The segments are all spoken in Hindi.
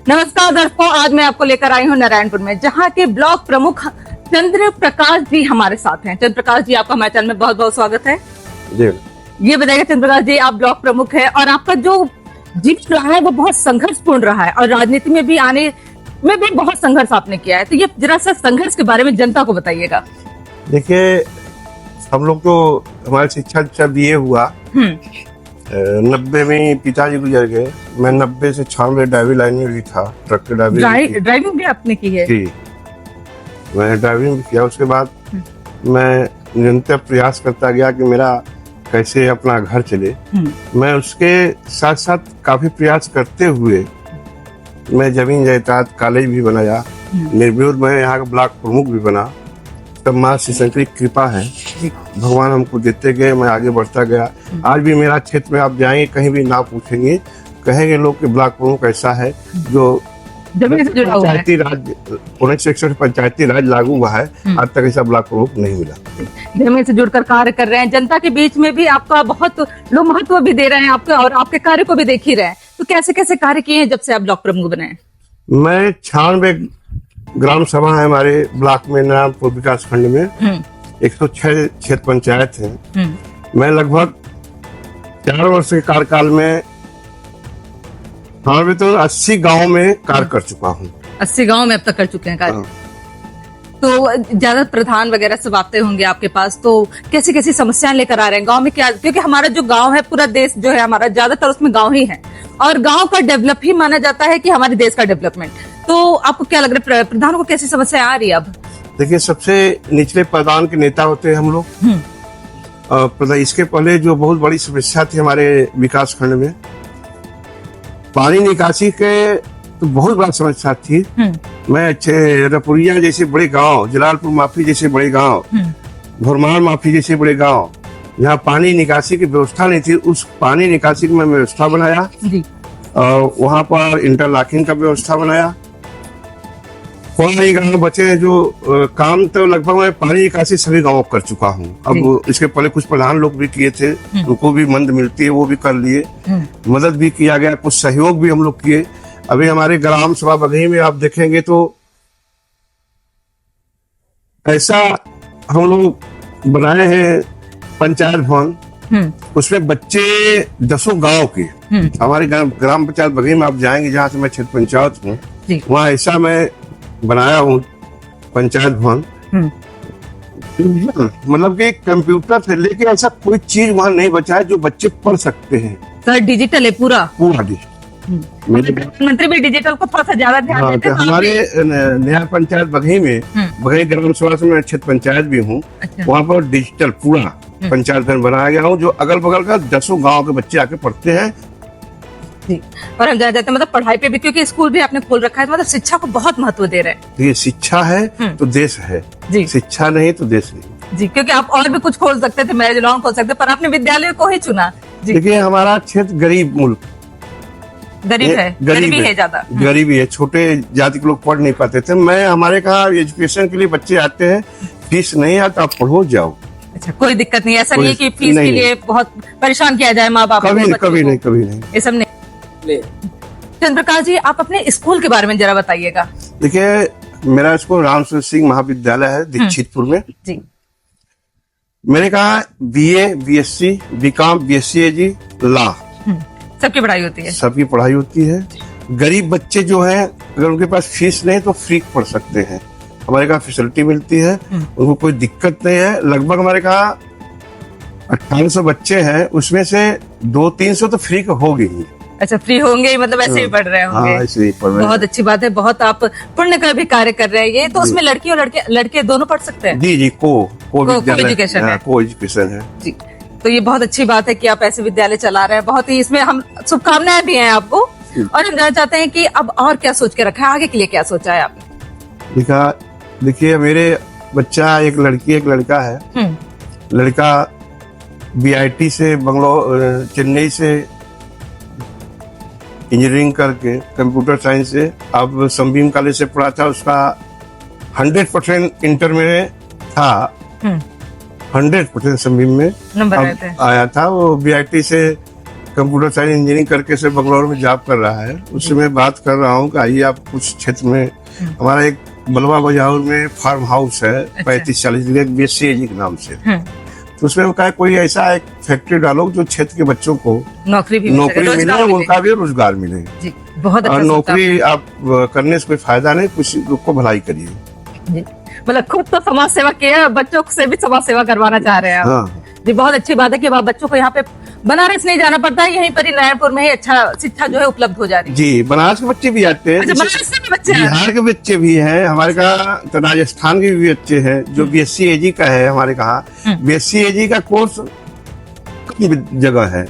नमस्कार दर्शकों, आज मैं आपको लेकर आई हूं नारायणपुर में, जहां के ब्लॉक प्रमुख चंद्र प्रकाश जी हमारे साथ हैं। चंद्र प्रकाश जी, आपका हमारे चैनल में बहुत बहुत स्वागत है जी। ये बताइएगा चंद्र प्रकाश जी, आप ब्लॉक प्रमुख है और आपका जो जीवन रहा है वो बहुत संघर्षपूर्ण रहा है और राजनीति में भी आने में भी बहुत संघर्ष आपने किया है। तो ये जरा सा संघर्ष के बारे में जनता को बताइएगा। देखिए, हम लोग तो हमारी शिक्षा BA हुआ 90 में पिताजी गुजर गए। मैं 90 से 96 ड्राइविंग लाइन में भी था, ट्रक की ड्राइविंग भी आपने की है? जी, मैं ड्राइविंग भी किया। उसके बाद मैं निरंतर प्रयास करता गया कि मेरा कैसे अपना घर चले। मैं उसके साथ साथ काफी प्रयास करते हुए मैं जमीन जायदाद कॉलेज भी बनाया, निर्विरोध मैं यहाँ का ब्लॉक प्रमुख भी बना। तब माँ श्री शंकर की कृपा है, भगवान हमको देते गए, मैं आगे बढ़ता गया। आज भी मेरा क्षेत्र में आप जाएंगे, कहीं भी ना पूछेंगे, कहेंगे लोग कि ब्लॉक प्रमुख ऐसा है जो जमीन से जुड़ा हुआ है। पंचायती राज 1961 पंचायती राज लागू हुआ है, आज तक ऐसा ब्लॉक प्रमुख नहीं मिला। जमीन से जुड़कर कार्य कर रहे हैं, जनता के बीच में भी आपका बहुत लोग महत्व भी दे रहे हैं आपके, और आपके कार्य को भी देख ही रहे हैं। तो कैसे कैसे कार्य किए हैं जब से आप ब्लॉक प्रमुख बने हैं? मैं 96 ग्राम सभा है हमारे ब्लॉक में, नारायणपुर विकास खंड में 106 क्षेत्र पंचायत है। मैं लगभग 4 वर्ष के कार्यकाल में हमारे तो 80 गांव में कार्य कर चुका हूँ। 80 गांव में अब तक कर चुके हैं कार्य। तो ज्यादा प्रधान वगैरह सब आते होंगे आपके पास, तो कैसी कैसी समस्याएं लेकर आ रहे हैं गांव में? क्या, क्योंकि हमारा जो गांव है, पूरा देश जो है हमारा, ज्यादातर उसमें गांव ही है और गांव का डेवलप ही माना जाता है कि हमारे देश का डेवलपमेंट। तो आपको क्या लग रहा है, प्रधानों को कैसी समस्या आ रही है अब? देखिए, सबसे निचले प्रधान के नेता होते हैं हम लोग। इसके पहले जो बहुत बड़ी समस्या थी हमारे विकास खंड में, पानी निकासी के तो बहुत बड़ा समस्या थी। मैं अच्छे रपुरिया जैसे बड़े गांव, जलालपुर माफी जैसे बड़े गांव, भोरमार माफी जैसे बड़े गांव, जहाँ पानी निकासी की व्यवस्था नहीं थी, उस पानी निकासी की मैं व्यवस्था बनाया और वहां पर इंटरलॉकिंग का व्यवस्था बनाया। कई गांव बचे हैं जो काम तो लगभग मैं पानी निकासी सभी गांवों कर चुका हूँ। अब इसके पहले कुछ प्रधान लोग भी किए थे, उनको भी मंद मिलती है, वो भी कर लिए, मदद भी किया गया, कुछ सहयोग भी हम लोग किए। अभी हमारे ग्राम सभा बघई में आप देखेंगे तो ऐसा हम लोग बनाए हैं पंचायत भवन, उसमें बच्चे 10 गांव के, हमारे ग्राम पंचायत बघई में आप जाएंगे जहाँ से मैं क्षेत्र पंचायत हूँ, वहाँ ऐसा मैं बनाया हूँ पंचायत भवन। मतलब कि कंप्यूटर से लेके ऐसा कोई चीज वहाँ नहीं बचा है जो बच्चे पढ़ सकते हैं। सर, डिजिटल है पूरा डिजिटल। प्रधानमंत्री भी डिजिटल को थोड़ा सा ज्यादा ध्यान देते हैं। हमारे नया पंचायत बघई में, बघई ग्राम सभा से मैं क्षेत्र पंचायत भी हूँ, वहाँ पर डिजिटल पूरा पंचायत भवन बनाया गया हूँ, जो अगल बगल का 10 गाँव के बच्चे आके पढ़ते हैं। जी। और हम जाना चाहते हैं मतलब पढ़ाई पे भी, क्योंकि स्कूल भी आपने खोल रखा है, तो मतलब शिक्षा को बहुत महत्व दे रहे हैं। ये शिक्षा है तो देश है, शिक्षा नहीं तो देश नहीं। जी, क्योंकि आप और भी कुछ खोल सकते थे, मैरिज लॉ खोल सकते, पर आपने विद्यालय को ही चुना। देखिए, हमारा क्षेत्र गरीब मुल्क, गरीब है, गरीबी है ज्यादा, गरीबी है, छोटे जाति के लोग पढ़ नहीं पाते थे। मैं हमारे कहा एजुकेशन के लिए बच्चे आते हैं, फीस नहीं आता, आप पढ़ो जाओ। अच्छा, कोई दिक्कत नहीं, ऐसा नहीं है कि फीस के लिए बहुत परेशान किया जाए माँ बाप। कभी नहीं, ये सब नहीं। चंद्र प्रकाश जी, आप अपने स्कूल के बारे में जरा बताइएगा। देखिए, मेरा स्कूल रामचंद्र सिंह महाविद्यालय है दीक्षितपुर में। जी। मैंने कहा BA, BSc, BCom, BSc law, सबकी पढ़ाई होती है, सबकी पढ़ाई होती है। गरीब बच्चे जो हैं, अगर उनके पास फीस नहीं तो फ्री पढ़ सकते हैं, हमारे कहा फैसिलिटी मिलती है, उनको कोई दिक्कत नहीं है। लगभग हमारे कहा 1800 बच्चे हैं, उसमें से 200-300 तो फ्री होगी ही। अच्छा, फ्री होंगे, मतलब ऐसे ही पढ़ रहे होंगे। हाँ, ऐसे ही पढ़ रहे हैं। बहुत अच्छी बात है, बहुत आप पुण्य का भी कार्य कर रहे हैं। ये तो उसमें लड़की और लड़के दोनों पढ़ सकते हैं? जी, को एजुकेशन है, को एजुकेशन है जी। तो ये बहुत अच्छी बात है कि आप ऐसे विद्यालय चला रहे हैं, बहुत ही, इसमें हम शुभकामनाएं भी हैं आपको। और हम जानना चाहते हैं कि अब और क्या सोच के रखा है, आगे के लिए क्या सोचा है आपने? देखिए, मेरे बच्चा एक लड़की एक लड़का है। लड़का BIT से बंगलोर, चेन्नई से इंजीनियरिंग करके कंप्यूटर साइंस से, अब संबीम कॉलेज से पढ़ा था, उसका 100% इंटर में था, 100% संबीम में नंबर आया था। वो BIT से कंप्यूटर साइंस इंजीनियरिंग करके से बंगलौर में जॉब कर रहा है। उससे मैं बात कर रहा हूँ कि आइए आप कुछ क्षेत्र में, हमारा एक बलवा बजाउर में फार्म हाउस है 35-40 BSCAG के नाम से, तो उसमें कहा कोई ऐसा एक फैक्ट्री डालो जो क्षेत्र के बच्चों को नौकरी मिले, उनका भी रोजगार मिले। जी, बहुत अच्छा। और नौकरी आप करने से कोई फायदा नहीं, कुछ लोग को भलाई करिए। मतलब खुद तो समाज सेवा किया, बच्चों से भी समाज सेवा करवाना चाह रहे हैं आप। हाँ। जी, बहुत अच्छी बात है कि आप बच्चों को यहाँ पे बनारस नहीं जाना पड़ता है, यहीं पर ही नारायणपुर में ही अच्छा शिक्षा जो है उपलब्ध हो जा रही है। जी, बनारस के बच्चे भी आते हैं। अच्छा, बनारस से भी बच्चे हैं? बिहार के बच्चे भी हैं हमारे कहा, तो राजस्थान के भी बच्चे हैं जो BSCAG का है हमारे कहा। BSCAG का कोर्स जगह है,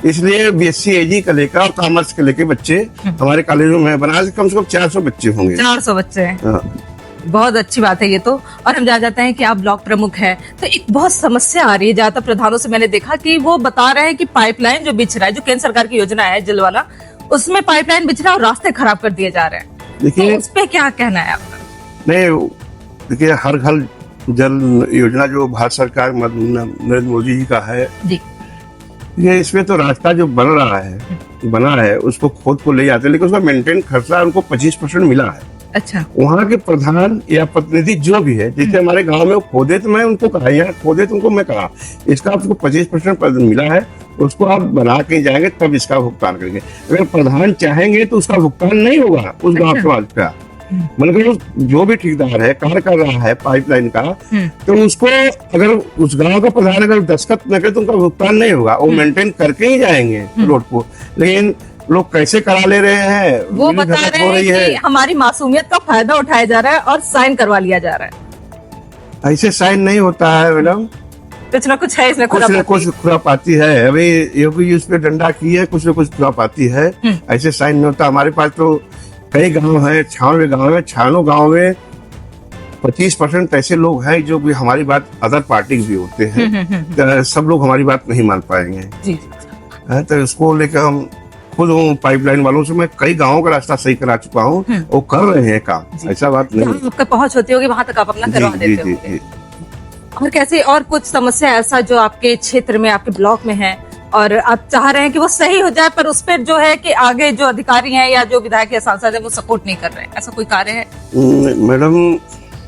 इसलिए BSCAG का लेकर और कॉमर्स के लेके बच्चे हमारे कॉलेजों में, बनारस कम से कम 400 बच्चे होंगे। 400 बच्चे हैं। बहुत अच्छी बात है ये तो। और हम जान जाते हैं कि आप ब्लॉक प्रमुख हैं, तो एक बहुत समस्या आ रही है ज्यादातर प्रधानों से। मैंने देखा कि वो बता रहे हैं कि पाइपलाइन जो बिछ रहा है, जो केंद्र सरकार की योजना है जल वाला, उसमें पाइपलाइन बिछ रहा है और रास्ते खराब कर दिए जा रहे हैं। देखिए, तो उस पे क्या कहना है आपका? नहीं, देखिए, हर घर जल योजना जो भारत सरकार नरेंद्र मोदी जी का है जी, ये इसमें तो रास्ता जो बना है उसको खोद को ले जाते हैं, लेकिन उसका मेंटेन खर्चा उनको 25% मिला है। अच्छा, वहाँ के प्रधान या प्रतिनिधि जो भी है, जैसे हमारे गांव में वो खोदे तो मैं उनको कहा, यहाँ खोदे तो उनको मैं कहा, इसका आपको 25% मिला है, उसको आप बना के जाएंगे तब इसका भुगतान करेंगे। अगर प्रधान चाहेंगे तो उसका भुगतान नहीं होगा उस गाँव समाज का। मतलब जो भी ठेकेदार है, कार्य कर रहा है पाइपलाइन का, तो उसको अगर उस गांव का प्रधान अगर दस्तखत न करे तो उनका भुगतान नहीं होगा। वो मेंटेन करके ही जाएंगे रोड को। लेकिन लोग कैसे करा ले रहे हैं, वो बता रहे हैं कि हमारी मासूमियत का फायदा उठाया जा रहा है और साइन करवा लिया जा रहा है। ऐसे साइन नहीं होता है मैडम, कुछ ना कुछ है इसमें, कुछ न कुछ खुरापाती है। अभी योगी उस पर डंडा की है, कुछ न कुछ खुरापाती है। ऐसे साइन नहीं होता। हमारे पास तो कई गांव है, 96 गांव है, 96 गांव में 25% ऐसे लोग हैं जो भी हमारी बात, अदर पार्टी भी होते हैं, सब लोग हमारी बात नहीं मान पाएंगे। तो इसको लेकर हम खुद हूँ, पाइपलाइन वालों से मैं कई गांवों का रास्ता सही करा चुका हूँ, वो कर रहे हैं काम, ऐसा बात नहीं। आपका पहुंच होती होगी वहां तक, आप अपना करवा देते होंगे। और कैसे और कुछ समस्या ऐसा जो आपके क्षेत्र में, आपके ब्लॉक में है और आप चाह रहे हैं कि वो सही हो जाए, पर उस पर जो है कि आगे जो अधिकारी हैं या जो विधायक या सांसद है वो सपोर्ट नहीं कर रहे हैं, ऐसा कोई कार्य है? मैडम,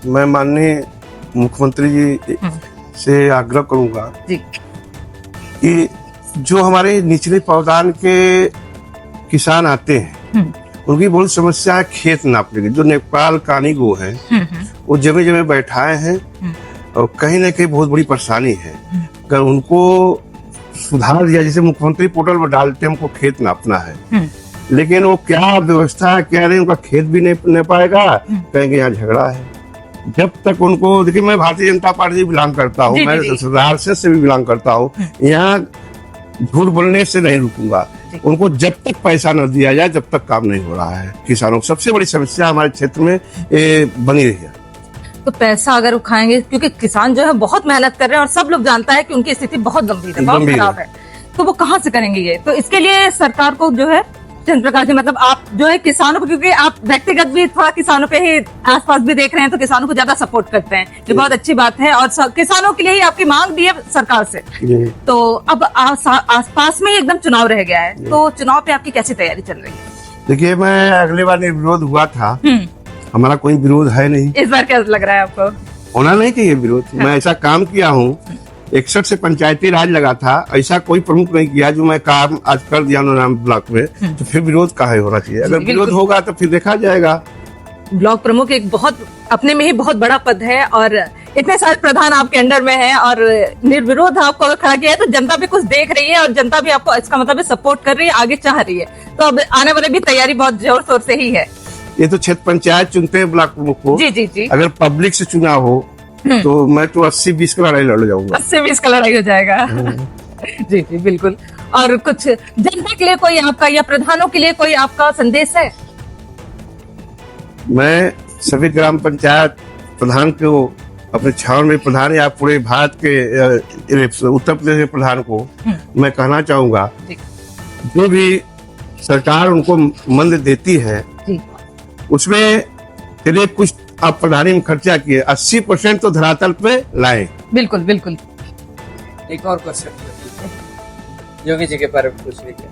मैं माननीय मुख्यमंत्री जी से आग्रह करूंगा कि जो हमारे निचले पावदान के किसान आते हैं, उनकी बहुत समस्या है खेत नापने की। जो नेपाल कानीगो है, वो जगह जगह बैठाए हैं और कहीं ना कहीं बहुत बड़ी परेशानी है। अगर उनको सुधार दिया, जैसे मुख्यमंत्री पोर्टल पर डालते हैं हमको खेत नापना है, लेकिन वो क्या व्यवस्था है क्या नहीं, उनका खेत भी नहीं पाएगा, कहेंगे यहाँ झगड़ा है। जब तक उनको, देखिए मैं भारतीय जनता पार्टी से बिलोंग करता हूँ, मैं RSS से भी बिलोंग करता हूँ, यहाँ झूठ बोलने से नहीं रुकूंगा। उनको जब तक पैसा न दिया जाए तब तक काम नहीं हो रहा है। किसानों की सबसे बड़ी समस्या हमारे क्षेत्र में बनी रही है। तो पैसा अगर वो खाएंगे, क्योंकि किसान जो है बहुत मेहनत कर रहे हैं और सब लोग जानता है कि उनकी स्थिति बहुत गंभीर है, बहुत खराब है, तो वो कहाँ से करेंगे ये? तो इसके लिए सरकार को जो है जिन प्रकार से, मतलब आप जो है किसानों को, क्योंकि आप व्यक्तिगत भी थोड़ा किसानों पे ही आसपास भी देख रहे हैं, तो किसानों को ज्यादा सपोर्ट करते हैं, ये बहुत अच्छी बात है। और किसानों के लिए ही आपकी मांग भी है सरकार से। तो अब आसपास में एकदम चुनाव रह गया है, तो चुनाव पे आपकी कैसी तैयारी चल रही है? देखिए, मैं अगले बार निर्विरोध हुआ था, हमारा कोई विरोध है नहीं। इस बार क्या लग रहा है आपको? होना नहीं चाहिए विरोध। मैं ऐसा काम किया हूँ, 61 से पंचायती राज लगा था, ऐसा कोई प्रमुख नहीं किया जो मैं काम आज कर दिया नाम ब्लॉक में, तो फिर विरोध काहे होना चाहिए? अगर विरोध होगा तो फिर देखा जाएगा। ब्लॉक प्रमुख एक बहुत अपने में ही बहुत बड़ा पद है और इतने सारे प्रधान आपके अंडर में है और निर्विरोध आपको अगर खड़ा किया है तो जनता भी कुछ देख रही है और जनता भी आपको इसका मतलब सपोर्ट कर रही है, आगे चाह रही है। तो अब आने वाले भी तैयारी बहुत जोर शोर से ही है। ये तो क्षेत्र पंचायत चुनते हैं ब्लॉक प्रमुख को। जी जी जी। अगर पब्लिक से चुना हो तो मैं तो 80-20 का लड़ाई लड़ जाऊंगा। 80-20 का लड़ाई हो जाएगा। जी जी बिल्कुल। और कुछ जनता के लिए कोई आपका या प्रधानों के लिए कोई आपका संदेश है? मैं सभी ग्राम पंचायत प्रधान को, अपने छावन में प्रधान या पूरे भारत के उत्तर प्रदेश के प्रधान को मैं कहना चाहूंगा, जो भी सरकार उनको मंद देती है उसमें चलिए कुछ आप प्रधानी में खर्चा किए, 80% तो धरातल पे लाए। बिल्कुल बिल्कुल। एक और क्वेश्चन, योगी जी के बारे में पूछ लीजिए।